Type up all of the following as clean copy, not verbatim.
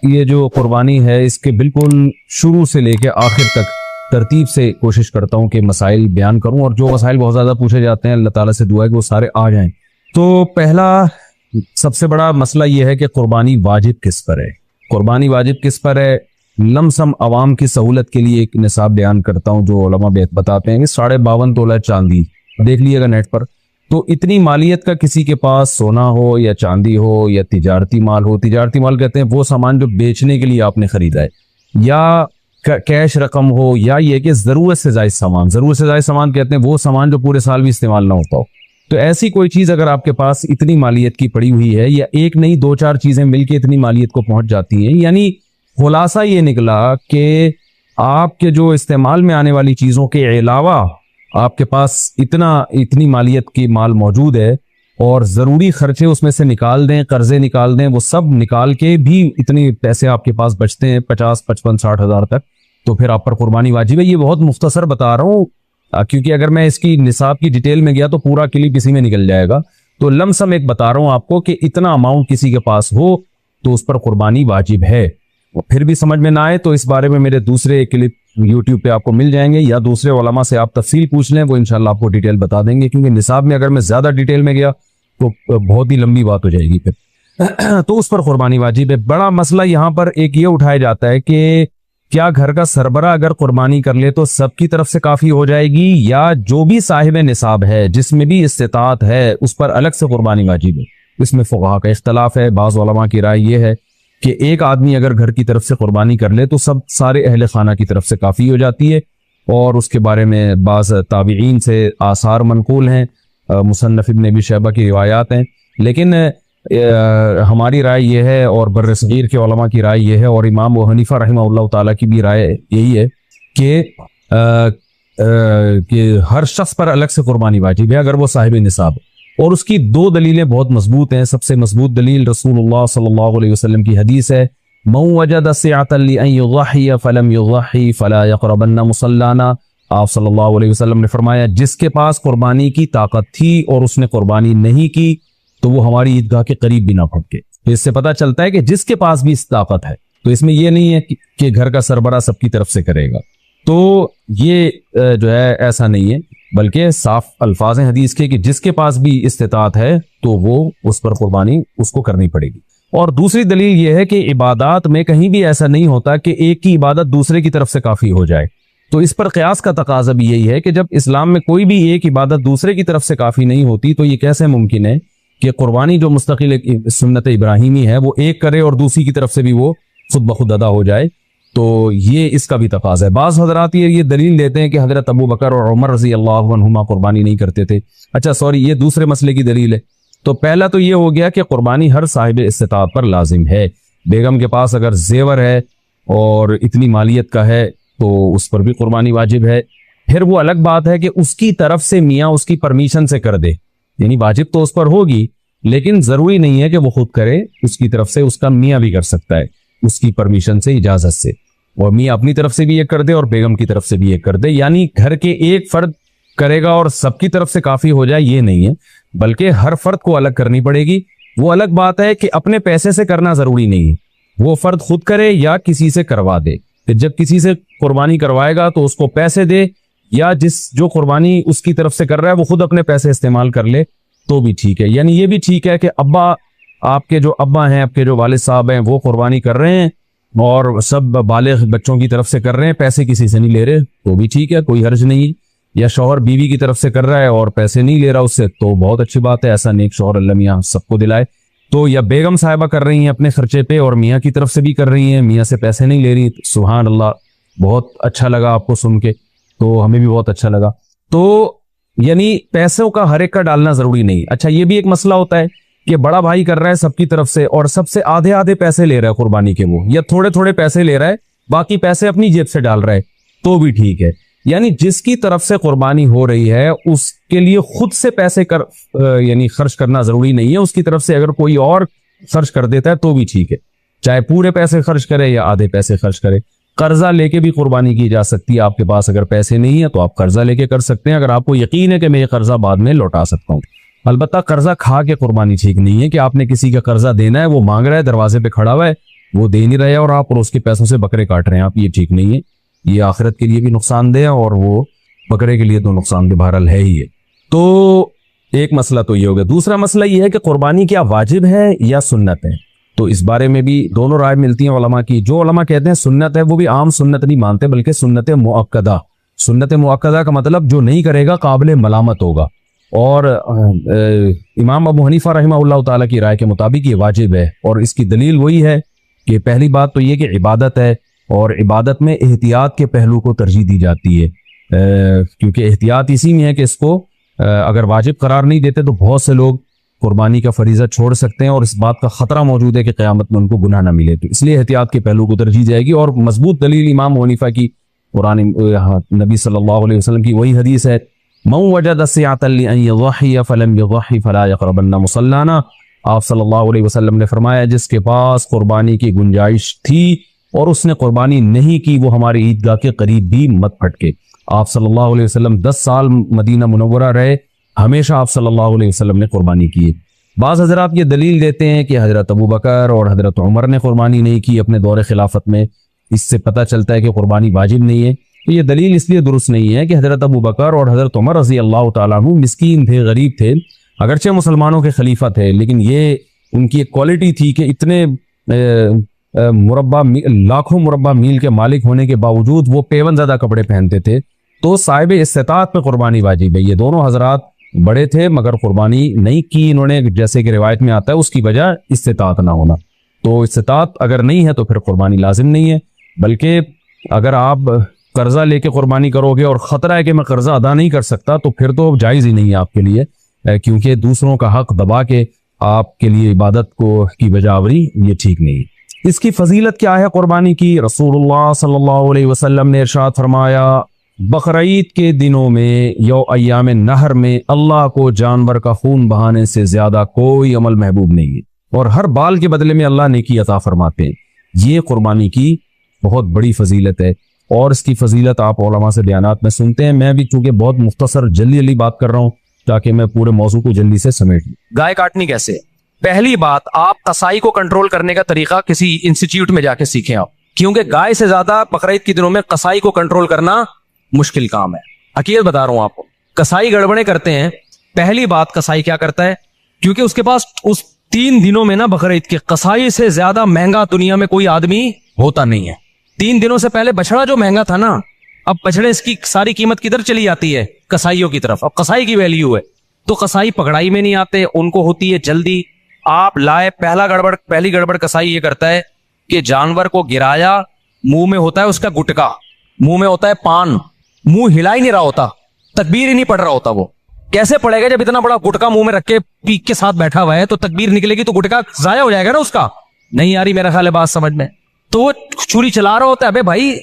یہ جو قربانی ہے اس کے بالکل شروع سے لے کے آخر تک ترتیب سے کوشش کرتا ہوں کہ مسائل بیان کروں، اور جو مسائل بہت زیادہ پوچھے جاتے ہیں اللہ تعالیٰ سے دعا ہے کہ وہ سارے آ جائیں۔ تو پہلا سب سے بڑا مسئلہ یہ ہے کہ قربانی واجب کس پر ہے؟ قربانی واجب کس پر ہے؟ لمسم عوام کی سہولت کے لیے ایک نصاب بیان کرتا ہوں جو علماء بتاتے ہیں کہ 52.5 تولہ چاندی، دیکھ لیے گا نیٹ پر۔ تو اتنی مالیت کا کسی کے پاس سونا ہو یا چاندی ہو یا تجارتی مال ہو، تجارتی مال کہتے ہیں وہ سامان جو بیچنے کے لیے آپ نے خریدا ہے، یا کیش رقم ہو، یا یہ کہ ضرورت سے زائد سامان، ضرورت سے زائد سامان کہتے ہیں وہ سامان جو پورے سال بھی استعمال نہ ہوتا ہو۔ تو ایسی کوئی چیز اگر آپ کے پاس اتنی مالیت کی پڑی ہوئی ہے، یا ایک نہیں 2-4 چیزیں مل کے اتنی مالیت کو پہنچ جاتی ہیں، یعنی خلاصہ یہ نکلا کہ آپ کے جو استعمال میں آنے والی چیزوں کے علاوہ آپ کے پاس اتنی مالیت کی مال موجود ہے، اور ضروری خرچے اس میں سے نکال دیں، قرضے نکال دیں، وہ سب نکال کے بھی اتنے پیسے آپ کے پاس بچتے ہیں 50, 55, 60 ہزار تک، تو پھر آپ پر قربانی واجب ہے۔ یہ بہت مختصر بتا رہا ہوں کیونکہ اگر میں اس کی نصاب کی ڈیٹیل میں گیا تو پورا کلپ اسی میں نکل جائے گا، تو لم سم ایک بتا رہا ہوں آپ کو کہ اتنا اماؤنٹ کسی کے پاس ہو تو اس پر قربانی واجب ہے۔ پھر بھی سمجھ میں نہ آئے تو اس بارے میں میرے دوسرے کلپ یوٹیوب پہ آپ کو مل جائیں گے، یا دوسرے علماء سے آپ تفصیل پوچھ لیں، وہ انشاءاللہ آپ کو ڈیٹیل بتا دیں گے، کیونکہ نصاب میں اگر میں زیادہ ڈیٹیل میں گیا تو بہت ہی لمبی بات ہو جائے گی پھر۔ تو اس پر قربانی واجب ہے۔ بڑا مسئلہ یہاں پر ایک یہ اٹھایا جاتا ہے کہ کیا گھر کا سربراہ اگر قربانی کر لے تو سب کی طرف سے کافی ہو جائے گی، یا جو بھی صاحب نصاب ہے جس میں بھی استطاعت ہے اس پر الگ سے قربانی واجب ہے؟ اس میں فقہا کا اختلاف ہے۔ بعض علماء کی رائے یہ ہے کہ ایک آدمی اگر گھر کی طرف سے قربانی کر لے تو سارے اہل خانہ کی طرف سے کافی ہو جاتی ہے، اور اس کے بارے میں بعض تابعین سے آثار منقول ہیں، مصنف ابن ابی شیبہ کی روایات ہیں، لیکن ہماری رائے یہ ہے، اور بر صغیر کے علماء کی رائے یہ ہے، اور امام ابو حنیفہ رحمہ اللہ تعالیٰ کی بھی رائے یہی ہے کہ ہر شخص پر الگ سے قربانی واجب ہے اگر وہ صاحب نصاب، اور اس کی 2 دلیلیں بہت مضبوط ہیں۔ سب سے مضبوط دلیل رسول اللہ صلی اللہ علیہ وسلم کی حدیث ہے، من وجد سعة لأن يضحي فلم يضحي فلا يقربن مصلانا۔ آپ صلی اللہ علیہ وسلم نے فرمایا جس کے پاس قربانی کی طاقت تھی اور اس نے قربانی نہیں کی تو وہ ہماری عیدگاہ کے قریب بھی نہ پھٹکے۔ تو اس سے پتہ چلتا ہے کہ جس کے پاس بھی اس طاقت ہے، تو اس میں یہ نہیں ہے کہ گھر کا سربراہ سب کی طرف سے کرے گا، تو یہ جو ہے ایسا نہیں ہے، بلکہ صاف الفاظ ہیں حدیث کے کہ جس کے پاس بھی استطاعت ہے تو وہ اس پر قربانی اس کو کرنی پڑے گی۔ اور دوسری دلیل یہ ہے کہ عبادات میں کہیں بھی ایسا نہیں ہوتا کہ ایک کی عبادت دوسرے کی طرف سے کافی ہو جائے، تو اس پر قیاس کا تقاضا بھی یہی ہے کہ جب اسلام میں کوئی بھی ایک عبادت دوسرے کی طرف سے کافی نہیں ہوتی تو یہ کیسے ممکن ہے کہ قربانی جو مستقل سنت ابراہیمی ہے وہ ایک کرے اور دوسری کی طرف سے بھی وہ خود بخود ادا ہو جائے؟ تو یہ اس کا بھی تقاضا ہے۔ بعض حضرات یہ دلیل دیتے ہیں کہ حضرت ابو بکر اور عمر رضی اللہ عنہما قربانی نہیں کرتے تھے۔ اچھا سوری، یہ دوسرے مسئلے کی دلیل ہے۔ تو پہلا تو یہ ہو گیا کہ قربانی ہر صاحب استطاعت پر لازم ہے۔ بیگم کے پاس اگر زیور ہے اور اتنی مالیت کا ہے تو اس پر بھی قربانی واجب ہے۔ پھر وہ الگ بات ہے کہ اس کی طرف سے میاں اس کی پرمیشن سے کر دے، یعنی واجب تو اس پر ہوگی لیکن ضروری نہیں ہے کہ وہ خود کرے، اس کی طرف سے اس کا میاں بھی کر سکتا ہے اس کی پرمیشن سے، اجازت سے، اور میاں اپنی طرف سے بھی ایک کر دے اور بیگم کی طرف سے بھی ایک کر دے۔ یعنی گھر کے ایک فرد کرے گا اور سب کی طرف سے کافی ہو جائے یہ نہیں ہے، بلکہ ہر فرد کو الگ کرنی پڑے گی۔ وہ الگ بات ہے کہ اپنے پیسے سے کرنا ضروری نہیں ہے، وہ فرد خود کرے یا کسی سے کروا دے۔ پھر جب کسی سے قربانی کروائے گا تو اس کو پیسے دے، یا جو قربانی اس کی طرف سے کر رہا ہے وہ خود اپنے پیسے استعمال کر لے تو بھی ٹھیک ہے۔ یعنی یہ بھی ٹھیک ہے کہ ابا، آپ کے جو ابا ہیں، آپ کے جو والد صاحب ہیں وہ قربانی کر رہے ہیں اور سب بالغ بچوں کی طرف سے کر رہے ہیں، پیسے کسی سے نہیں لے رہے تو بھی ٹھیک ہے، کوئی حرج نہیں۔ یا شوہر بیوی کی طرف سے کر رہا ہے اور پیسے نہیں لے رہا اس سے تو بہت اچھی بات ہے، ایسا نیک شوہر اللہ میاں سب کو دلائے۔ تو یا بیگم صاحبہ کر رہی ہیں اپنے خرچے پہ اور میاں کی طرف سے بھی کر رہی ہیں، میاں سے پیسے نہیں لے رہی، سبحان اللہ، بہت اچھا لگا آپ کو سن کے، تو ہمیں بھی بہت اچھا لگا۔ تو یعنی پیسوں کا ہر ایک کا ڈالنا ضروری نہیں۔ اچھا یہ بھی ایک مسئلہ ہوتا ہے کہ بڑا بھائی کر رہا ہے سب کی طرف سے اور سب سے آدھے آدھے پیسے لے رہا ہے قربانی کے، وہ یا تھوڑے تھوڑے پیسے لے رہا ہے، باقی پیسے اپنی جیب سے ڈال رہا ہے تو بھی ٹھیک ہے۔ یعنی جس کی طرف سے قربانی ہو رہی ہے اس کے لیے خود سے پیسے یعنی خرچ کرنا ضروری نہیں ہے، اس کی طرف سے اگر کوئی اور خرچ کر دیتا ہے تو بھی ٹھیک ہے، چاہے پورے پیسے خرچ کرے یا آدھے پیسے خرچ کرے۔ قرضہ لے کے بھی قربانی کی جا سکتی ہے، آپ کے پاس اگر پیسے نہیں ہیں تو آپ قرضہ لے کے کر سکتے ہیں، اگر آپ کو یقین ہے کہ میں یہ قرضہ بعد میں لوٹا سکتا ہوں۔ البتہ قرضہ کھا کے قربانی ٹھیک نہیں ہے کہ آپ نے کسی کا قرضہ دینا ہے، وہ مانگ رہا ہے، دروازے پہ کھڑا ہوا ہے وہ دے نہیں رہے اور آپ اور اس کے پیسوں سے بکرے کاٹ رہے ہیں آپ, یہ ٹھیک نہیں ہے. یہ آخرت کے لیے بھی نقصان دہ اور وہ بکرے کے لیے تو نقصان دہ بہرحال ہے ہی ہے. تو ایک مسئلہ تو یہ ہو گیا. دوسرا مسئلہ یہ ہے کہ قربانی کیا واجب ہے یا سنت ہے؟ تو اس بارے میں بھی دونوں رائے ملتی ہیں علماء کی. جو علماء کہتے ہیں سنت ہے وہ بھی عام سنت نہیں مانتے بلکہ سنت مؤکدہ. سنت مؤکدہ کا مطلب جو نہیں کرے گا قابل ملامت ہوگا. اور امام ابو حنیفہ رحمہ اللہ تعالیٰ کی رائے کے مطابق یہ واجب ہے, اور اس کی دلیل وہی ہے کہ پہلی بات تو یہ کہ عبادت ہے, اور عبادت میں احتیاط کے پہلو کو ترجیح دی جاتی ہے, کیونکہ احتیاط اسی میں ہے کہ اس کو اگر واجب قرار نہیں دیتے تو بہت سے لوگ قربانی کا فریضہ چھوڑ سکتے ہیں اور اس بات کا خطرہ موجود ہے کہ قیامت میں ان کو گناہ نہ ملے. تو اس لیے احتیاط کے پہلو کو ترجیح جائے گی. اور مضبوط دلیل امام ابو حنیفہ کی قرآن نبی صلی اللہ علیہ وسلم کی وہی حدیث ہے, من وجد سعة لأن يضحي فلم يضحي فلا يقربن مصلانا. آپ صلی اللہ علیہ وسلم نے فرمایا جس کے پاس قربانی کی گنجائش تھی اور اس نے قربانی نہیں کی وہ ہماری عیدگاہ کے قریب بھی مت پھٹکے. آپ صلی اللہ علیہ وسلم 10 سال مدینہ منورہ رہے, ہمیشہ آپ صلی اللہ علیہ وسلم نے قربانی کی. بعض حضرات یہ دلیل دیتے ہیں کہ حضرت ابو بکر اور حضرت عمر نے قربانی نہیں کی اپنے دور خلافت میں, اس سے پتہ چلتا ہے کہ قربانی واجب نہیں ہے. تو یہ دلیل اس لیے درست نہیں ہے کہ حضرت ابو بکر اور حضرت عمر رضی اللہ تعالیٰ عنہ مسکین تھے, غریب تھے, اگرچہ مسلمانوں کے خلیفہ تھے, لیکن یہ ان کی ایک کوالٹی تھی کہ اتنے لاکھوں مربع میل کے مالک ہونے کے باوجود وہ پیون زدہ کپڑے پہنتے تھے. تو صاحب استطاعت پہ قربانی واجب ہے. یہ دونوں حضرات بڑے تھے مگر قربانی نہیں کی انہوں نے, جیسے کہ روایت میں آتا ہے اس کی وجہ استطاعت نہ ہونا. تو استطاعت اگر نہیں ہے تو پھر قربانی لازم نہیں ہے, بلکہ اگر آپ قرضہ لے کے قربانی کرو گے اور خطرہ ہے کہ میں قرضہ ادا نہیں کر سکتا تو پھر تو جائز ہی نہیں ہے آپ کے لیے, کیونکہ دوسروں کا حق دبا کے آپ کے لیے عبادت کو کی بجا آوری یہ ٹھیک نہیں. اس کی فضیلت کیا ہے قربانی کی؟ رسول اللہ صلی اللہ علیہ وسلم نے ارشاد فرمایا بقرعید کے دنوں میں یو ایام نہر میں اللہ کو جانور کا خون بہانے سے زیادہ کوئی عمل محبوب نہیں ہے, اور ہر بال کے بدلے میں اللہ نیکی عطا فرماتے ہیں. یہ قربانی کی بہت بڑی فضیلت ہے, اور اس کی فضیلت آپ علماء سے بیانات میں سنتے ہیں. میں بھی چونکہ بہت مختصر جلدی بات کر رہا ہوں تاکہ میں پورے موضوع کو جلدی سے سمیٹ لوں. گائے کاٹنی کیسے؟ پہلی بات, آپ قصائی کو کنٹرول کرنے کا طریقہ کسی انسٹیٹیوٹ میں جا کے سیکھیں آپ, کیونکہ گائے سے زیادہ بقرعید کے دنوں میں قصائی کو کنٹرول کرنا مشکل کام ہے. حقیقت بتا رہا ہوں آپ کو, قصائی گڑبڑیں کرتے ہیں. پہلی بات, قصائی کیا کرتا ہے, کیونکہ اس کے پاس اس 3 دنوں میں نا بقرعید کے قصائی سے زیادہ مہنگا دنیا میں کوئی آدمی ہوتا نہیں ہے. 3 دنوں سے پہلے بچڑا جو مہنگا تھا نا, اب بچڑے اس کی ساری قیمت کدھر چلی جاتی ہے؟ قصائیوں کی طرف. اب قصائی کی ویلیو ہے, تو قصائی پکڑائی میں نہیں آتے, ان کو ہوتی ہے جلدی. آپ لائے, پہلی گڑبڑ قصائی یہ کرتا ہے کہ جانور کو گرایا, منہ میں ہوتا ہے اس کا گٹکا, منہ میں ہوتا ہے پان, منہ ہلا ہی نہیں رہا ہوتا, تکبیر ہی نہیں پڑھ رہا ہوتا. وہ کیسے پڑے گا جب اتنا بڑا گٹکا منہ میں رکھ کے پیک کے ساتھ بیٹھا ہوا ہے؟ تو تکبیر نکلے گی تو گٹکا ضائع ہو جائے گا نا اس کا. نہیں آ رہی میرا خیال ہے بات سمجھ میں. تو وہ چھری چلا رہا ہوتا ہے. ابے بھائی,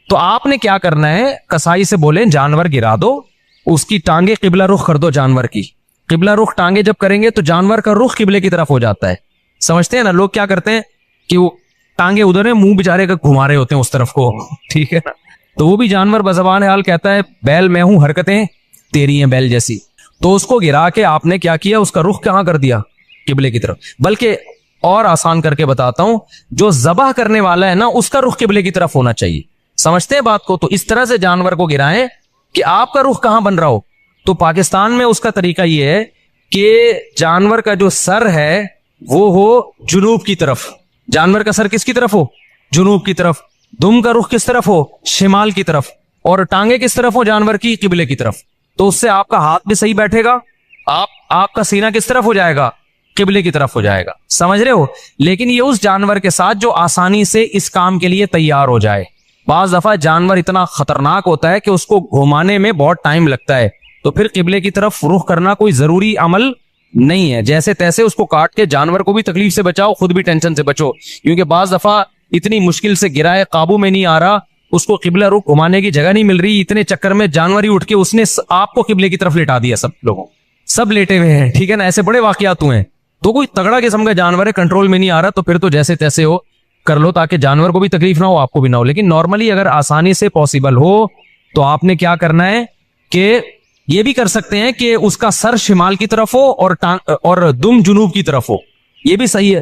تو آپ نے کیا کرنا ہے, قصائی سے بولیں جانور گرا دو, اس کی ٹانگیں قبلہ رخ کر دو. جانور کی قبلہ رخ ٹانگیں جب کریں گے تو جانور کا رخ قبلے کی طرف ہو جاتا ہے. سمجھتے ہیں نا لوگ کیا کرتے ہیں کہ وہ ٹانگیں ادھر ہیں, منہ بیچارے کا گھما رہے ہوتے ہیں اس طرف کو, ٹھیک ہے نا. تو وہ بھی جانور بزبان حال کہتا ہے بیل میں ہوں, حرکتیں تیری ہیں بیل جیسی. تو اس کو گرا کے آپ نے کیا کیا, اس کا رخ کہاں کر دیا؟ قبلے کی طرف. بلکہ اور آسان کر کے بتاتا ہوں, جو ذبح کرنے والا ہے نا اس کا رخ قبلے کی طرف ہونا چاہیے. سمجھتے ہیں بات کو؟ تو اس طرح سے جانور کو گرائیں کہ آپ کا رخ کہاں بن رہا ہو. تو پاکستان میں اس کا طریقہ یہ ہے کہ جانور کا جو سر ہے وہ ہو جنوب کی طرف. جانور کا سر کس کی طرف ہو؟ جنوب کی طرف. دم کا رخ کس طرف ہو؟ شمال کی طرف. اور ٹانگیں کس طرف ہو جانور کی؟ قبلے کی طرف. تو اس سے آپ کا ہاتھ بھی صحیح بیٹھے گا, آپ کا سینہ کس طرف ہو جائے گا؟ قبلے کی طرف ہو جائے گا. سمجھ رہے ہو؟ لیکن یہ اس جانور کے ساتھ جو آسانی سے اس کام کے لیے تیار ہو جائے. بعض دفعہ جانور اتنا خطرناک ہوتا ہے کہ اس کو گھمانے میں بہت ٹائم لگتا ہے, تو پھر قبلے کی طرف رخ کرنا کوئی ضروری عمل نہیں ہے. جیسے تیسے اس کو کاٹ کے جانور کو بھی تکلیف سے بچاؤ, خود بھی ٹینشن سے بچو, کیونکہ بعض دفعہ اتنی مشکل سے گرائے, قابو میں نہیں آ رہا, اس کو قبلہ رخ گھمانے کی جگہ نہیں مل رہی, اتنے چکر میں جانور ہی اٹھ کے اس نے آپ کو قبلے کی طرف لٹا دیا. سب لوگوں سب لیٹے ہوئے ہیں, ٹھیک ہے نا, ایسے بڑے واقعات ہوئے ہیں. تو کوئی تگڑا قسم کا جانور ہے, کنٹرول میں نہیں آ رہا, تو پھر تو جیسے تیسے ہو کر لو تاکہ جانور کو بھی تکلیف نہ ہو, آپ کو بھی نہ ہو. لیکن نارملی اگر آسانی سے پاسبل ہو تو آپ نے کیا کرنا ہے کہ یہ بھی کر سکتے ہیں کہ اس کا سر شمال کی طرف ہو اور دم جنوب کی طرف ہو, یہ بھی صحیح ہے.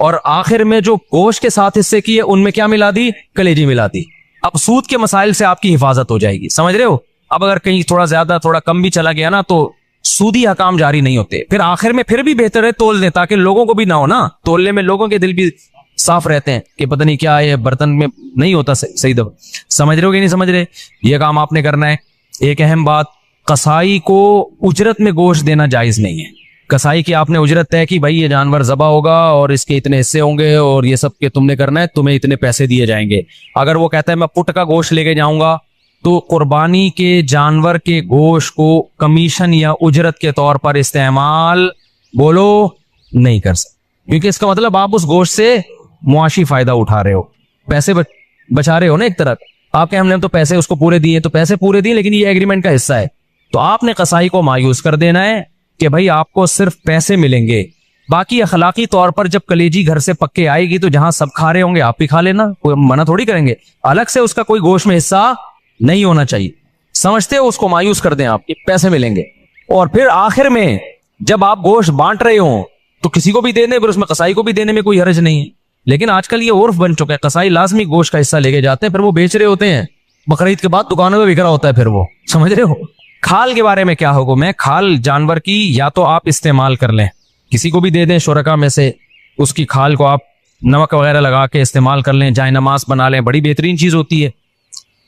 اور آخر میں جو گوشت کے ساتھ حصے کیے ان میں کیا ملا دی؟ کلیجی ملا دی. اب سود کے مسائل سے آپ کی حفاظت ہو جائے گی, سمجھ رہے ہو؟ اب اگر کہیں تھوڑا زیادہ تھوڑا کم بھی چلا گیا نا تو سودی حکام جاری نہیں ہوتے. پھر آخر میں پھر بھی بہتر ہے تول دیں تاکہ لوگوں کو بھی نہ ہو نا, تولنے میں لوگوں کے دل بھی صاف رہتے ہیں کہ پتہ نہیں کیا ہے برتن میں نہیں ہوتا صحیح دفعہ. سمجھ رہے ہو کہ نہیں سمجھ رہے؟ یہ کام آپ نے کرنا ہے. ایک اہم بات, قصائی کو اجرت میں گوشت دینا جائز نہیں ہے. قصائی کی آپ نے اجرت طے کی, بھائی یہ جانور ذبح ہوگا اور اس کے اتنے حصے ہوں گے اور یہ سب کے تم نے کرنا ہے, تمہیں اتنے پیسے دیے جائیں گے. اگر وہ کہتا ہے میں پٹ کا گوشت لے کے جاؤں گا تو قربانی کے جانور کے گوشت کو کمیشن یا اجرت کے طور پر استعمال بولو نہیں کر سکتے, کیونکہ اس کا مطلب آپ اس گوشت سے معاشی فائدہ اٹھا رہے ہو, پیسے بچا رہے ہو نا. ایک طرح آپ کے ہم نے تو پیسے اس کو پورے دیے, تو پیسے پورے دیے لیکن یہ ایگریمنٹ کا حصہ ہے. تو آپ نے قصائی کو مایوس کر دینا ہے کہ بھائی آپ کو صرف پیسے ملیں گے, باقی اخلاقی طور پر جب کلیجی گھر سے پکے آئے گی تو جہاں سب کھا رہے ہوں گے آپ بھی کھا لینا, کوئی منع تھوڑی کریں گے. الگ سے اس کا کوئی گوشت میں حصہ نہیں ہونا چاہیے, سمجھتے ہو؟ اس کو مایوس کر دیں آپ کہ پیسے ملیں گے. اور پھر آخر میں جب آپ گوشت بانٹ رہے ہوں تو کسی کو بھی دے دیں, پھر اس میں قصائی کو بھی دینے میں کوئی حرج نہیں ہے. لیکن آج کل یہ عرف بن چکا ہے, قصائی لازمی گوشت کا حصہ لے کے جاتے ہیں, پھر وہ بیچ رہے ہوتے ہیں بقرعید کے بعد دکانوں میں بک رہا ہوتا ہے پھر وہ, سمجھ رہے ہو؟ کھال کے بارے میں کیا حکم ہے؟ کھال جانور کی یا تو آپ استعمال کر لیں, کسی کو بھی دے دیں شرکا میں سے, اس کی کھال کو آپ نمک وغیرہ لگا کے استعمال کر لیں, جائے نماز بنا لیں, بڑی بہترین چیز ہوتی ہے.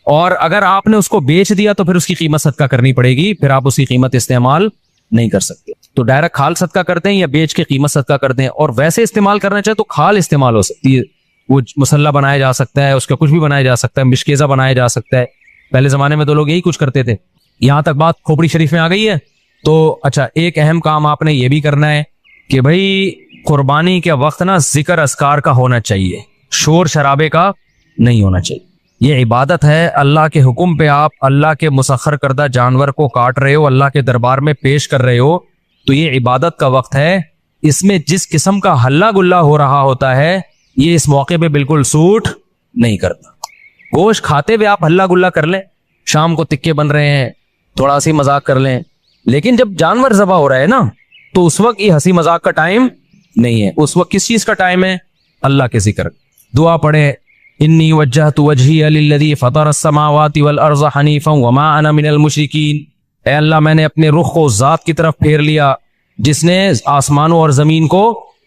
اور اگر آپ نے اس کو بیچ دیا تو پھر اس کی قیمت صدقہ کرنی پڑے گی, پھر آپ اس کی قیمت استعمال نہیں کر سکتے. تو ڈائریکٹ کھال صدقہ کرتے ہیں یا بیچ کے قیمت صدقہ کرتے ہیں. اور ویسے استعمال کرنا چاہے تو کھال استعمال ہو سکتی ہے, وہ مسلح بنایا جا سکتا ہے, اس کا کچھ بھی بنایا جا سکتا ہے, مشکیزہ بنایا جا سکتا ہے. پہلے زمانے میں تو لوگ یہی کچھ کرتے تھے. یہاں تک بات کھوپڑی شریف میں آ گئی ہے. تو اچھا, ایک اہم کام آپ نے یہ بھی کرنا ہے کہ بھائی قربانی کے وقت نا ذکر اذکار کا ہونا چاہیے, شور شرابے کا نہیں ہونا چاہیے. یہ عبادت ہے, اللہ کے حکم پہ آپ اللہ کے مسخر کردہ جانور کو کاٹ رہے ہو, اللہ کے دربار میں پیش کر رہے ہو, تو یہ عبادت کا وقت ہے. اس میں جس قسم کا ہلہ گلہ ہو رہا ہوتا ہے یہ اس موقع پہ بالکل سوٹ نہیں کرتا. گوشت کھاتے ہوئے آپ ہلہ گلہ کر لیں, شام کو تکے بن رہے ہیں تھوڑا ہنسی مذاق کر لیں, لیکن جب جانور ذبح ہو رہا ہے نا تو اس وقت یہ ہنسی مذاق کا ٹائم نہیں ہے. اس وقت کس چیز کا ٹائم ہے؟ اللہ کے ذکر. دعا پڑھے, انی وجہت وجہی للذی فطر السماوات والارض حنیفا وما انا من المشرکین. اے اللہ میں نے اپنے رخ کو ذات کی طرف پھیر لیا جس نے آسمانوں اور زمین کو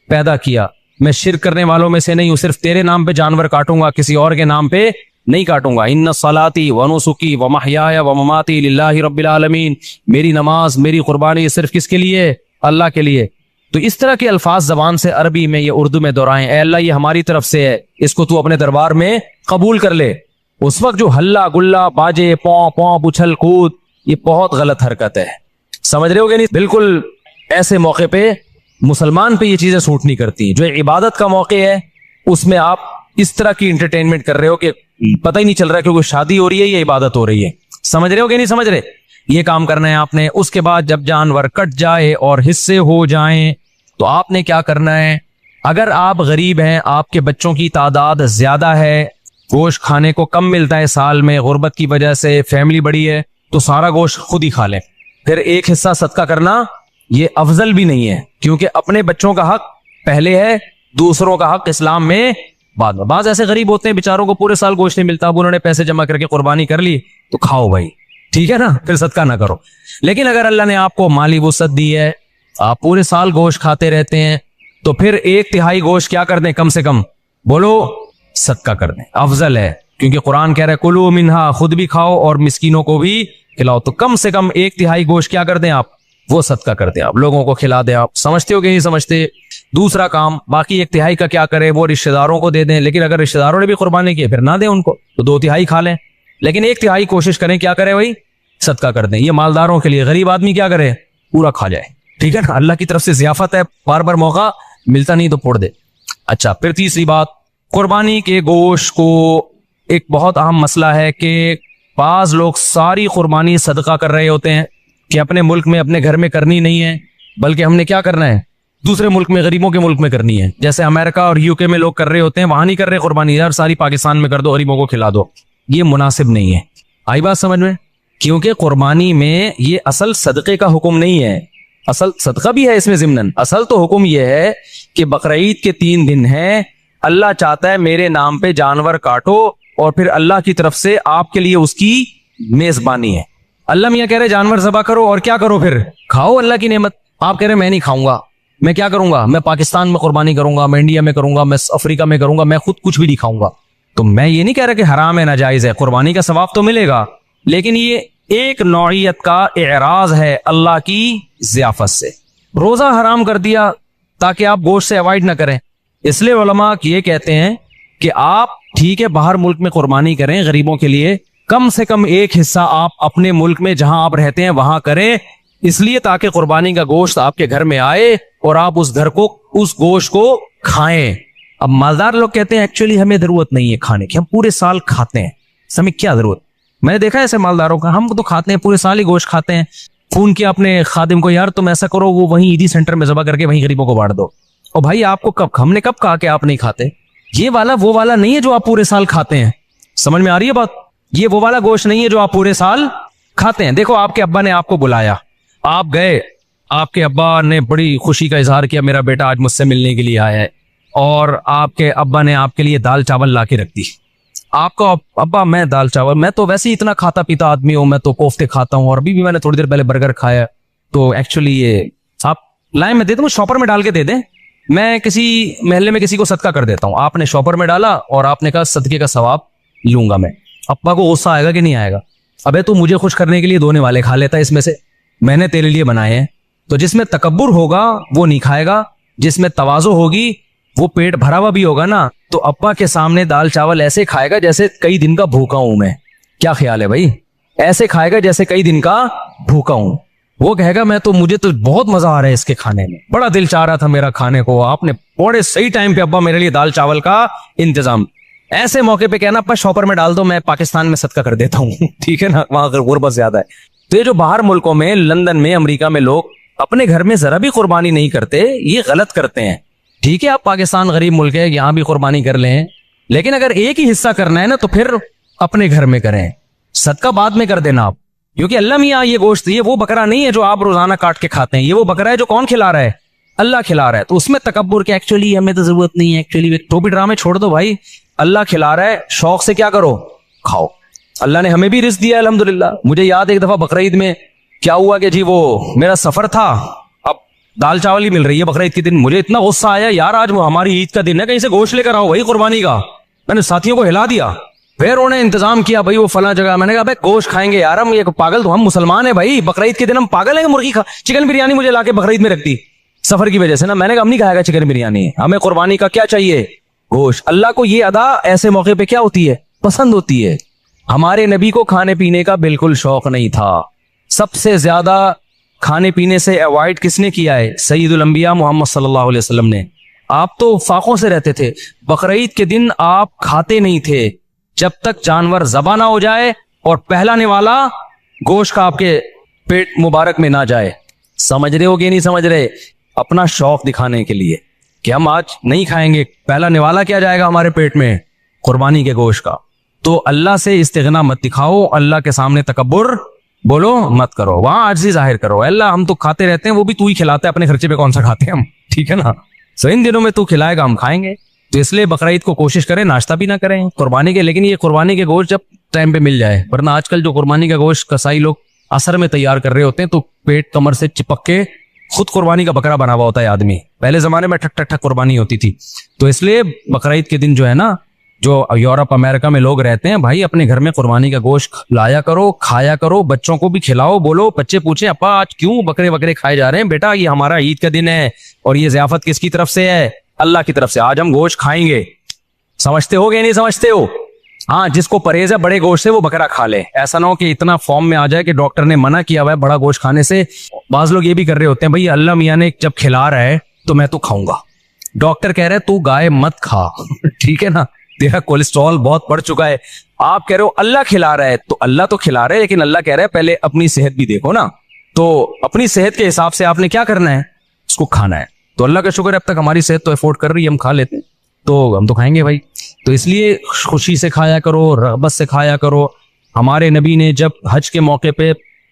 پیدا کیا, میں شرک کرنے والوں میں سے نہیں ہوں. صرف تیرے نام پہ جانور کاٹوں گا, کسی اور کے نام پہ نہیں کاٹوں گا. ان صلاتی ونسکی ومحیایا ومماتی للہ رب العالمین. میری نماز میری قربانی صرف کس کے لیے؟ اللہ کے لیے. تو اس طرح کے الفاظ زبان سے عربی میں یا اردو میں دہرائیں, اے اللہ یہ ہماری طرف سے ہے, اس کو تو اپنے دربار میں قبول کر لے. اس وقت جو ہلہ گلہ باجے پوں پوں اچھل کود, یہ بہت غلط حرکت ہے. سمجھ رہے ہو کہ نہیں؟ بالکل ایسے موقع پہ مسلمان پہ یہ چیزیں سوٹ نہیں کرتی. جو عبادت کا موقع ہے اس میں آپ اس طرح کی انٹرٹینمنٹ کر رہے ہو کہ پتہ ہی نہیں چل رہا کہ کوئی شادی ہو رہی ہے یا عبادت ہو رہی ہے. سمجھ رہے ہو کہ نہیں سمجھ رہے؟ یہ کام کرنا ہے آپ نے. اس کے بعد جب جانور کٹ جائے اور حصے ہو جائیں تو آپ نے کیا کرنا ہے؟ اگر آپ غریب ہیں, آپ کے بچوں کی تعداد زیادہ ہے, گوشت کھانے کو کم ملتا ہے سال میں غربت کی وجہ سے, فیملی بڑی ہے, تو سارا گوشت خود ہی کھا لیں. پھر ایک حصہ صدقہ کرنا یہ افضل بھی نہیں ہے, کیونکہ اپنے بچوں کا حق پہلے ہے, دوسروں کا حق اسلام میں بعد میں. بعض ایسے غریب ہوتے ہیں بیچاروں کو پورے سال گوشت نہیں ملتا, اب انہوں نے پیسے جمع کر کے قربانی کر لی تو کھاؤ بھائی, ٹھیک ہے نا, پھر صدقہ نہ کرو. لیکن اگر اللہ نے آپ کو مالی وسعت دی ہے, آپ پورے سال گوشت کھاتے رہتے ہیں, تو پھر 1/3 گوشت کیا کر دیں؟ کم سے کم بولو صدقہ کر دیں, افضل ہے. کیونکہ قرآن کہہ رہا ہے کلوا منہا, خود بھی کھاؤ اور مسکینوں کو بھی کھلاؤ. تو کم سے کم 1/3 گوشت کیا کر دیں آپ؟ وہ صدقہ کر دیں, آپ لوگوں کو کھلا دیں. آپ سمجھتے ہو کہ نہیں سمجھتے؟ دوسرا کام, باقی 1/3 کا کیا کرے؟ وہ رشتہ داروں کو دے دیں. لیکن اگر رشتہ داروں نے بھی قربانی کی پھر نہ دیں ان کو, تو 2/3 کھا لیں. لیکن 1/3 کوشش کریں کیا کرے بھائی؟ صدقہ کر دیں. یہ مالداروں کے لیے, غریب آدمی کیا کرے؟ پورا کھا جائے, ٹھیک ہے نا. اللہ کی طرف سے ضیافت ہے, بار بار موقع ملتا نہیں تو پھوڑ دے. اچھا, پھر تیسری بات, قربانی کے گوشت کو ایک بہت اہم مسئلہ ہے کہ بعض لوگ ساری قربانی صدقہ کر رہے ہوتے ہیں کہ اپنے ملک میں اپنے گھر میں کرنی نہیں ہے, بلکہ ہم نے کیا کرنا ہے؟ دوسرے ملک میں, غریبوں کے ملک میں کرنی ہے. جیسے امریکہ اور UK میں لوگ کر رہے ہوتے ہیں, وہاں نہیں کر رہے قربانی, یار ساری پاکستان میں کر دو, غریبوں کو کھلا دو. یہ مناسب نہیں ہے. آئی بات سمجھ میں؟ کیونکہ قربانی میں یہ اصل صدقے کا حکم نہیں ہے. اصل صدقہ بھی ہے اس میں ضمناً. اصل تو حکم یہ ہے کہ بقرعید کے 3 دن ہیں, اللہ چاہتا ہے میرے نام پہ جانور کاٹو اور پھر اللہ کی طرف سے آپ کے لیے اس کی میزبانی ہے. اللہ میاں کہہ رہے جانور ذبح کرو اور کیا کرو, پھر کھاؤ اللہ کی نعمت. آپ کہہ رہے میں نہیں کھاؤں گا, میں کیا کروں گا, میں پاکستان میں قربانی کروں گا, میں انڈیا میں کروں گا, میں افریقہ میں کروں گا, میں خود کچھ بھی نہیں کھاؤں گا. تو میں یہ نہیں کہہ رہا کہ حرام ہے ناجائز ہے, قربانی کا ثواب تو ملے گا, لیکن یہ ایک نوعیت کا اعراض ہے اللہ کی ضیافت سے. روزہ حرام کر دیا تاکہ آپ گوشت سے اوائڈ نہ کریں. اس لیے علماء یہ کہتے ہیں کہ آپ ٹھیک ہے باہر ملک میں قربانی کریں غریبوں کے لیے, کم سے کم ایک حصہ آپ اپنے ملک میں جہاں آپ رہتے ہیں وہاں کریں, اس لیے تاکہ قربانی کا گوشت آپ کے گھر میں آئے اور آپ اس گھر کو اس گوشت کو کھائیں. اب مالدار لوگ کہتے ہیں ایکچولی ہمیں ضرورت نہیں ہے کھانے کی, ہم پورے سال کھاتے ہیں, ہمیں کیا ضرورت. میں نے دیکھا ایسے مالداروں کا, ہم تو کھاتے ہیں پورے سال ہی گوشت کھاتے ہیں. فون کیا اپنے خادم کو, یار تم ایسا کرو وہ وہیں عیدی سینٹر میں ذبح کر کے وہیں غریبوں کو بانٹ دو. اور بھائی آپ کو کب, ہم نے کب کہا کہ آپ نہیں کھاتے؟ یہ والا وہ والا نہیں ہے جو آپ پورے سال کھاتے ہیں. سمجھ میں آ رہی ہے بات؟ یہ وہ والا گوشت نہیں ہے جو آپ پورے سال کھاتے ہیں. دیکھو آپ کے ابا نے آپ کو بلایا, آپ گئے, آپ کے ابا نے بڑی خوشی کا اظہار کیا میرا بیٹا آج مجھ سے ملنے کے لیے آیا ہے, اور آپ کے ابا نے آپ کے لیے دال چاول لا کے رکھ دی. آپ کا ابا میں دال چاول, میں تو ویسے ہی اتنا کھاتا پیتا آدمی ہوں, میں تو کوفتے کھاتا ہوں اور ابھی بھی میں نے تھوڑی دیر پہلے برگر کھایا, تو ایکچولی یہ آپ لائیں میں دے دوں, شاپر میں ڈال کے دے دیں, میں کسی محلے میں کسی کو صدقہ کر دیتا ہوں. آپ نے شاپر میں ڈالا اور آپ نے کہا صدقے کا ثواب لوں گا میں. ابا کو غصہ آئے گا کہ نہیں آئے گا؟ ابے تو مجھے خوش کرنے کے لیے دھونے والے کھا لیتا ہے اس میں سے, میں نے تیرے لیے بنائے ہیں. تو جس میں تکبر ہوگا وہ نہیں کھائے گا, جس میں تواضع ہوگی وہ پیٹ بھرا ہوا بھی ہوگا نا, تو ابا کے سامنے دال چاول ایسے کھائے گا جیسے کئی دن کا بھوکا ہوں میں. کیا خیال ہے بھائی؟ ایسے کھائے گا جیسے کئی دن کا بھوکا ہوں. وہ کہے گا میں تو, مجھے تو بہت مزہ آ رہا ہے اس کے کھانے میں, بڑا دل چاہ رہا تھا میرا کھانے کو, آپ نے بڑے صحیح ٹائم پہ ابا میرے لیے دال چاول کا انتظام. ایسے موقع پہ کہنا ابا شاپر میں ڈال دو, میں پاکستان میں صدقہ کر دیتا ہوں. ٹھیک ہے نا, وہاں غربت زیادہ ہے. تو یہ جو باہر ملکوں میں, لندن میں, امریکہ میں لوگ اپنے گھر میں ذرا بھی قربانی نہیں کرتے, یہ غلط کرتے ہیں. ٹھیک ہے آپ پاکستان غریب ملک ہے, یہاں بھی قربانی کر لیں, لیکن اگر ایک ہی حصہ کرنا ہے نا تو پھر اپنے گھر میں کریں, صدقہ بعد میں کر دینا آپ. کیونکہ اللہ میاں یہ گوشت, یہ وہ بکرا نہیں ہے جو آپ روزانہ کاٹ کے کھاتے ہیں, یہ وہ بکرا ہے جو کون کھلا رہا ہے؟ اللہ کھلا رہا ہے. تو اس میں تکبر کہ ایکچولی ہمیں تو ضرورت نہیں ہے, ایکچولی ٹوپی ڈرامے چھوڑ دو بھائی, اللہ کھلا رہا ہے, شوق سے کیا کرو, کھاؤ. اللہ نے ہمیں بھی رزق دیا الحمدللہ. مجھے یاد ایک دفعہ بقرعید میں کیا ہوا کہ جی وہ میرا سفر تھا, اب دال چاول ہی مل رہی ہے بقرعید کے دن, مجھے اتنا غصہ آیا, یار آج وہ ہماری عید کا دن ہے, کہیں سے گوشت لے کر آؤ بھائی قربانی کا. میں نے ساتھیوں کو ہلا دیا, پھر انہوں نے انتظام کیا بھائی وہ فلاں جگہ. میں نے کہا بھائی گوشت کھائیں گے یار, ہم یہ پاگل, تو ہم مسلمان ہیں بھائی, بقرعید کے دن ہم پاگل ہیں مرغی چکن بریانی مجھے لا کے بقرعید میں رکھ دی سفر کی وجہ سے نا. میں نے کہا ہم نہیں کھائے گا چکن بریانی, ہمیں قربانی کا کیا چاہیے, گوشت. اللہ کو یہ ادا ایسے موقع پہ کیا ہوتی ہے, پسند ہوتی ہے. ہمارے نبی کو کھانے پینے کا بالکل شوق نہیں تھا. سب سے زیادہ کھانے پینے سے اوائڈ کس نے کیا ہے؟ سید الانبیاء محمد صلی اللہ علیہ وسلم نے. آپ تو فاقوں سے رہتے تھے, بقرعید کے دن آپ کھاتے نہیں تھے جب تک جانور ذبح نہ ہو جائے اور پہلا نوالا گوشت کا آپ کے پیٹ مبارک میں نہ جائے. سمجھ رہے ہو کہ نہیں سمجھ رہے؟ اپنا شوق دکھانے کے لیے کہ ہم آج نہیں کھائیں گے, پہلا نوالا کیا جائے گا ہمارے پیٹ میں, قربانی کے گوشت کا. تو اللہ سے استغنا مت دکھاؤ, اللہ کے سامنے تکبر بولو مت کرو, وہاں عاجزی ظاہر کرو. اللہ ہم تو کھاتے رہتے ہیں, وہ بھی تو ہی کھلاتا ہے, اپنے خرچے پہ کون سا کھاتے ہیں ہم, ٹھیک ہے نا. سو ان دنوں میں تو کھلائے گا ہم کھائیں گے. تو اس لیے بقرعید کو کوشش کریں ناشتہ بھی نہ کریں قربانی کے, لیکن یہ قربانی کے گوشت جب ٹائم پہ مل جائے, ورنہ آج کل جو قربانی کا گوشت کسائی لوگ عصر میں تیار کر رہے ہوتے ہیں تو پیٹ کمر سے چپک کے خود قربانی کا بکرا بنا ہوا ہوتا ہے آدمی. پہلے زمانے میں ٹھک ٹھک ٹھک قربانی ہوتی تھی. تو اس لیے بقرعید کے دن جو ہے نا, جو یورپ امریکہ میں لوگ رہتے ہیں, بھائی اپنے گھر میں قربانی کا گوشت لایا کرو, کھایا کرو, بچوں کو بھی کھلاؤ. بولو, بچے پوچھیں ابا آج کیوں بکرے وکرے کھائے جا رہے ہیں؟ بیٹا یہ ہمارا عید کا دن ہے اور یہ ضیافت کس کی طرف سے ہے؟ اللہ کی طرف سے. آج ہم گوشت کھائیں گے. سمجھتے ہو کہ نہیں سمجھتے ہو؟ ہاں, جس کو پرہیز ہے بڑے گوشت سے وہ بکرا کھا لے. ایسا نہ ہو کہ اتنا فارم میں آ جائے کہ ڈاکٹر نے منع کیا ہوا ہے بڑا گوشت کھانے سے. بعض لوگ یہ بھی کر رہے ہوتے ہیں, بھائی اللہ میاں نے جب کھلا رہا ہے تو میں تو کھاؤں گا. ڈاکٹر کہہ رہے تو گائے مت کھا, ٹھیک ہے نا, تیرا کولیسٹرول بہت بڑھ چکا ہے. آپ کہہ رہے ہو اللہ کھلا رہا ہے, تو اللہ تو کھلا رہا ہے, لیکن اللہ کہہ رہا ہے پہلے اپنی صحت بھی دیکھو نا. تو اپنی صحت کے حساب سے آپ نے کیا کرنا ہے, اس کو کھانا ہے. تو اللہ کا شکر ہے اب تک ہماری صحت تو افورڈ کر رہی ہے, ہم کھا لیتے ہیں, تو ہم تو کھائیں گے بھائی. تو اس لیے خوشی سے کھایا کرو, رغبت سے کھایا کرو. ہمارے نبی نے جب حج کے موقع پہ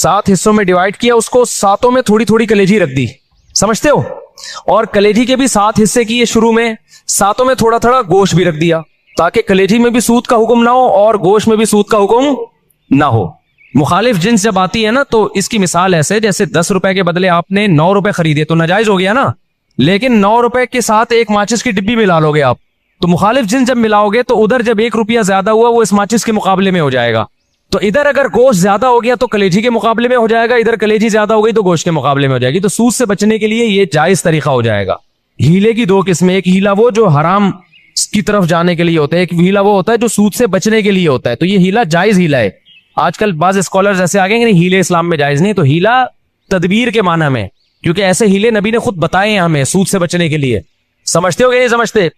7 حصوں میں ڈیوائڈ کیا, اس کو 7 میں تھوڑی تھوڑی کلیجی رکھ دی, سمجھتے ہو, اور کلیجی کے بھی 7 حصے کیے شروع میں, 7 میں تھوڑا تھوڑا گوشت بھی رکھ دیا تاکہ کلیجی میں بھی سود کا حکم نہ ہو اور گوشت میں بھی سود کا حکم نہ ہو. مخالف جنس جب آتی ہے نا تو اس کی مثال ایسے, جیسے 10 روپے کے بدلے آپ نے 9 روپے خریدے تو ناجائز ہو گیا نا, لیکن 9 روپے کے ساتھ ایک ماچس کی ڈبی ملا لو گے آپ, تو مخالف جنس جب ملاؤ گے تو ادھر جب 1 روپیہ زیادہ ہوا وہ اس ماچس کے مقابلے میں ہو جائے گا. تو ادھر اگر گوشت زیادہ ہو گیا تو کلیجی کے مقابلے میں ہو جائے گا, ادھر کلیجی زیادہ ہو گئی تو گوشت کے مقابلے میں ہو جائے گی. تو سود سے بچنے کے لیے یہ جائز طریقہ ہو جائے گا. ہیلے کی 2 قسمیں, ایک ہیلا وہ جو حرام کی طرف جانے کے لیے ہوتا ہے, ایک ہیلا وہ ہوتا ہے جو سود سے بچنے کے لیے ہوتا ہے. تو یہ ہیلا جائز ہیلا ہے. آج کل بعض اسکالرز ایسے آگے کہ ہیلے اسلام میں جائز نہیں, تو ہیلا تدبیر کے معنی میں, کیونکہ ایسے ہیلے نبی نے خود بتائے ہیں ہمیں سود سے بچنے کے لیے. سمجھتے ہو کہ نہیں سمجھتے؟